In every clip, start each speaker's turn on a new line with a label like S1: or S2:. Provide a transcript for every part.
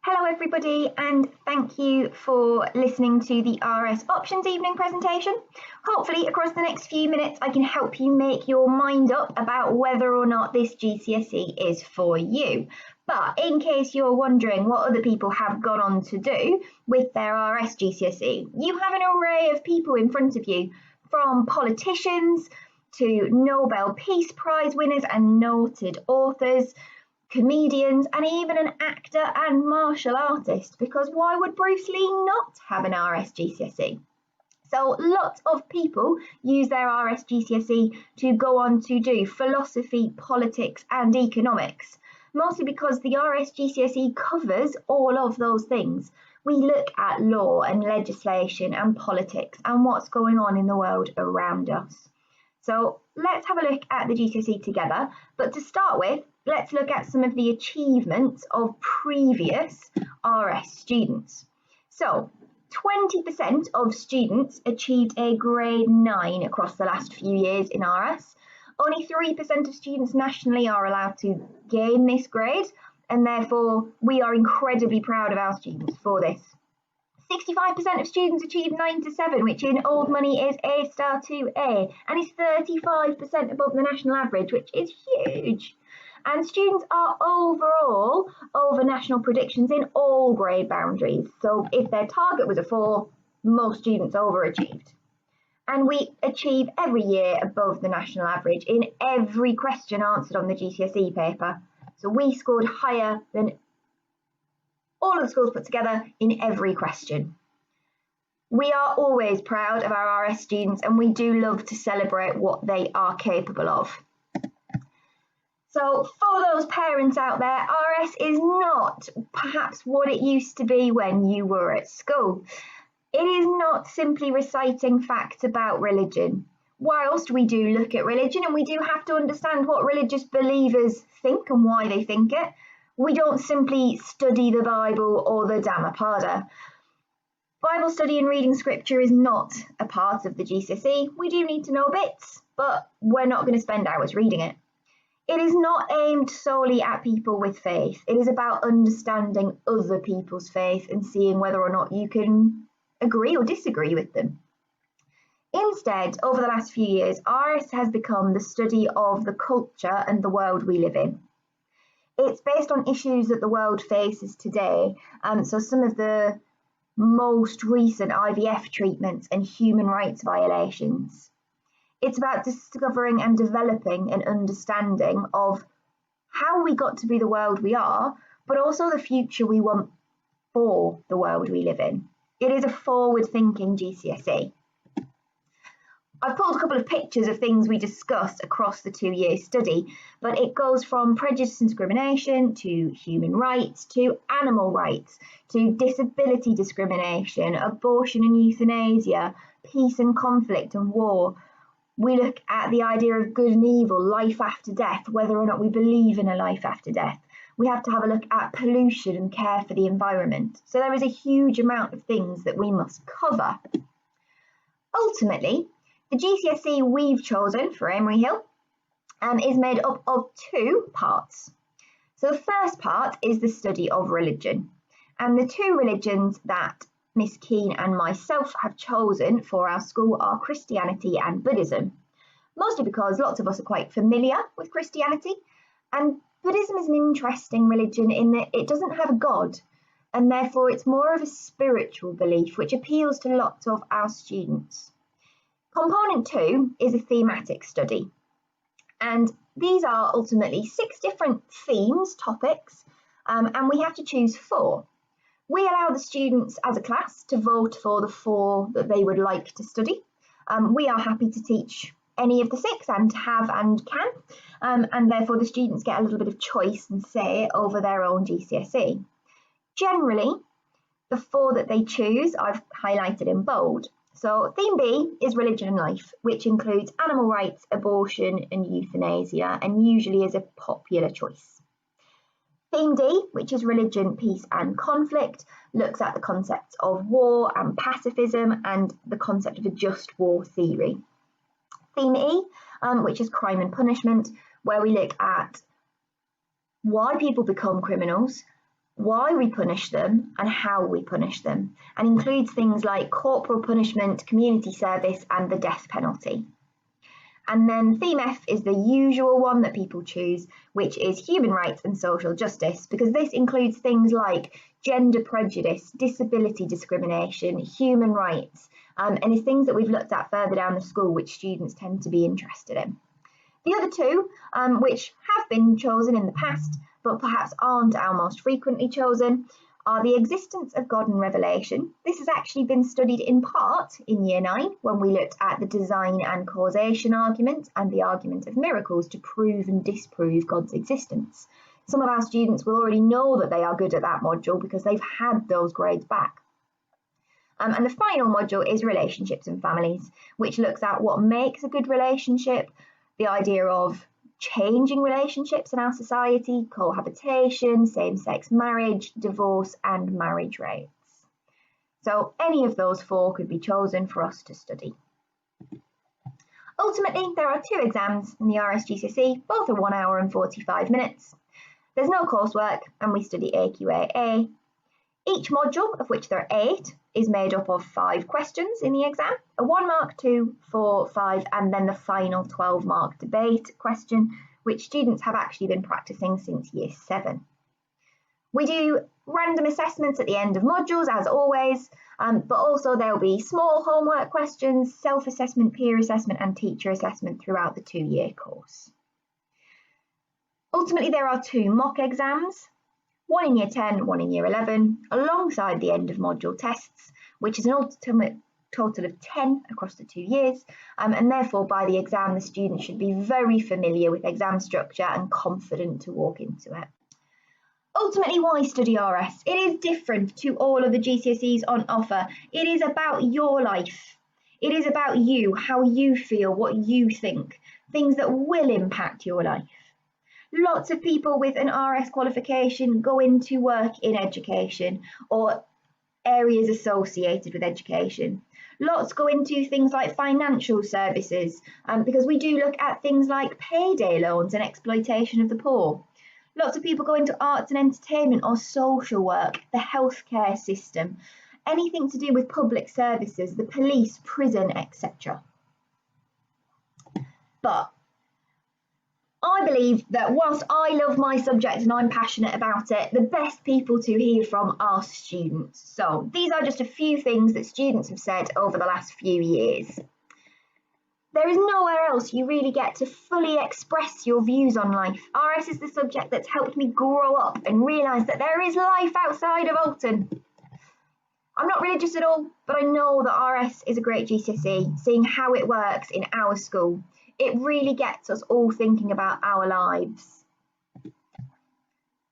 S1: Hello everybody, and thank you for listening to the RS Options evening presentation. Hopefully across the next few minutes I can help you make your mind up about whether or not this GCSE is for you. But in case you're wondering what other people have gone on to do with their RS GCSE, you have an array of people in front of you, from politicians to Nobel Peace Prize winners and noted authors, comedians, and even an actor and martial artist, because why would Bruce Lee not have an RS GCSE? So lots of people use their RS GCSE to go on to do philosophy, politics and economics, mostly because the RS GCSE covers all of those things. We look at law and legislation and politics and what's going on in the world around us. So let's have a look at the GCSE together, but to start with, let's look at some of the achievements of previous RS students. So 20% of students achieved a grade 9 across the last few years in RS. Only 3% of students nationally are allowed to gain this grade, and therefore we are incredibly proud of our students for this. 65% of students achieve 9 to 7, which in old money is A star to A, and is 35% above the national average, which is huge. And students are overall over national predictions in all grade boundaries. So if their target was a 4, most students overachieved. And we achieve every year above the national average in every question answered on the GCSE paper. So we scored higher than all of the schools put together in every question. We are always proud of our RS students, and we do love to celebrate what they are capable of. So for those parents out there, RS is not perhaps what it used to be when you were at school. It is not simply reciting facts about religion. Whilst we do look at religion and we do have to understand what religious believers think and why they think it, we don't simply study the Bible or the Dhammapada. Bible study and reading scripture is not a part of the GCSE. We do need to know bits, but we're not going to spend hours reading it. It is not aimed solely at people with faith. It is about understanding other people's faith and seeing whether or not you can agree or disagree with them. Instead, over the last few years, RS has become the study of the culture and the world we live in. It's based on issues that the world faces today. So some of the most recent IVF treatments and human rights violations. It's about discovering and developing an understanding of how we got to be the world we are, but also the future we want for the world we live in. It is a forward-thinking GCSE. I've pulled a couple of pictures of things we discussed across the 2-year study, but it goes from prejudice and discrimination to human rights to animal rights to disability discrimination, abortion and euthanasia, peace and conflict and war. We look at the idea of good and evil, life after death, whether or not we believe in a life after death. We have to have a look at pollution and care for the environment. So there is a huge amount of things that we must cover. Ultimately, the GCSE we've chosen for Emery Hill is made up of 2 parts. So the first part is the study of religion, and the 2 religions that Miss Keane and myself have chosen for our school are Christianity and Buddhism, mostly because lots of us are quite familiar with Christianity, and Buddhism is an interesting religion in that it doesn't have a god, and therefore it's more of a spiritual belief which appeals to lots of our students. Component 2 is a thematic study, and these are ultimately 6 different themes, topics, and we have to choose 4. We allow the students as a class to vote for the 4 that they would like to study. We are happy to teach any of the 6 and have and can, and therefore the students get a little bit of choice and say over their own GCSE. Generally, the 4 that they choose I've highlighted in bold. So theme B is religion and life, which includes animal rights, abortion and euthanasia, and usually is a popular choice. Theme D, which is religion, peace and conflict, looks at the concepts of war and pacifism and the concept of a just war theory. Theme E, which is crime and punishment, where we look at why people become criminals, why we punish them and how we punish them, and includes things like corporal punishment, community service, and the death penalty. And then theme F is the usual one that people choose, which is human rights and social justice, because this includes things like gender prejudice, disability discrimination, human rights, and is things that we've looked at further down the school, which students tend to be interested in. The other two, which have been chosen in the past, but perhaps aren't our most frequently chosen, are the existence of God and revelation. This has actually been studied in part in Year 9 when we looked at the design and causation argument and the argument of miracles to prove and disprove God's existence. Some of our students will already know that they are good at that module because they've had those grades back. And the final module is relationships and families, which looks at what makes a good relationship, the idea of changing relationships in our society, cohabitation, same-sex marriage, divorce, and marriage rates. So any of those four could be chosen for us to study. Ultimately, there are 2 exams in the RSGCSE, both are 1 hour and 45 minutes. There's no coursework, and we study AQAA. Each module, of which there are 8, is made up of 5 questions in the exam, a 1 mark, 2, 4, 5, and then the final 12 mark debate question, which students have actually been practicing since Year 7. We do random assessments at the end of modules, as always, but also there'll be small homework questions, self-assessment, peer assessment, and teacher assessment throughout the 2-year course. Ultimately, there are 2 mock exams, 1 in Year 10, 1 in Year 11, alongside the end of module tests, which is an ultimate total of 10 across the 2 years, and therefore by the exam the student should be very familiar with exam structure and confident to walk into it. Ultimately, why study RS? It is different to all of the GCSEs on offer. It is about your life. It is about you, how you feel, what you think, things that will impact your life. Lots of people with an RS qualification go into work in education or areas associated with education. Lots go into things like financial services, because we do look at things like payday loans and exploitation of the poor. Lots of people go into arts and entertainment or social work, the healthcare system, anything to do with public services, the police, prison, etc. But I believe that whilst I love my subject and I'm passionate about it, the best people to hear from are students. So these are just a few things that students have said over the last few years. There is nowhere else you really get to fully express your views on life. RS is the subject that's helped me grow up and realise that there is life outside of Alton. I'm not religious at all, but I know that RS is a great GCSE, seeing how it works in our school. It really gets us all thinking about our lives.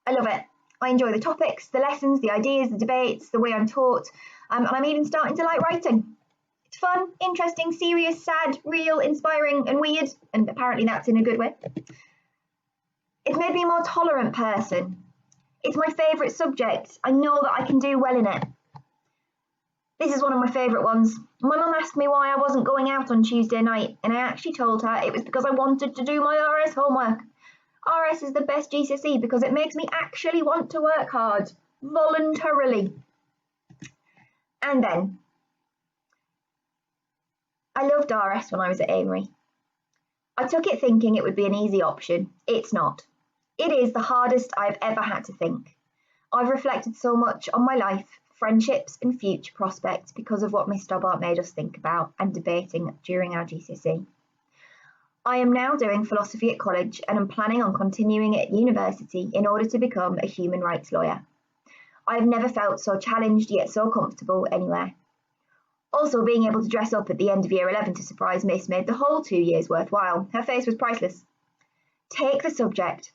S1: I love it. I enjoy the topics, the lessons, the ideas, the debates, the way I'm taught, and I'm even starting to like writing. It's fun, interesting, serious, sad, real, inspiring, and weird, and apparently that's in a good way. It's made me a more tolerant person. It's my favourite subject. I know that I can do well in it. This is one of my favourite ones. My mum asked me why I wasn't going out on Tuesday night, and I actually told her it was because I wanted to do my RS homework. RS is the best GCSE because it makes me actually want to work hard, voluntarily. And then, I loved RS when I was at Amory. I took it thinking it would be an easy option. It's not. It is the hardest I've ever had to think. I've reflected so much on my life, friendships and future prospects because of what Miss Stobbart made us think about and debating during our GCSE. I am now doing philosophy at college and am planning on continuing at university in order to become a human rights lawyer. I have never felt so challenged yet so comfortable anywhere. Also, being able to dress up at the end of Year 11 to surprise Miss made the whole 2 years worthwhile. Her face was priceless. Take the subject,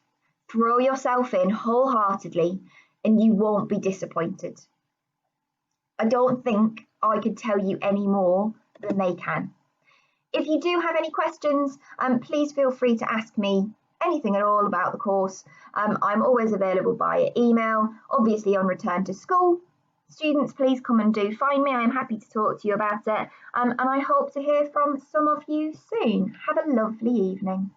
S1: throw yourself in wholeheartedly, and you won't be disappointed. I don't think I could tell you any more than they can. If you do have any questions, please feel free to ask me anything at all about the course. I'm always available via email, obviously on return to school. Students, please come and do find me. I'm happy to talk to you about it, and I hope to hear from some of you soon. Have a lovely evening.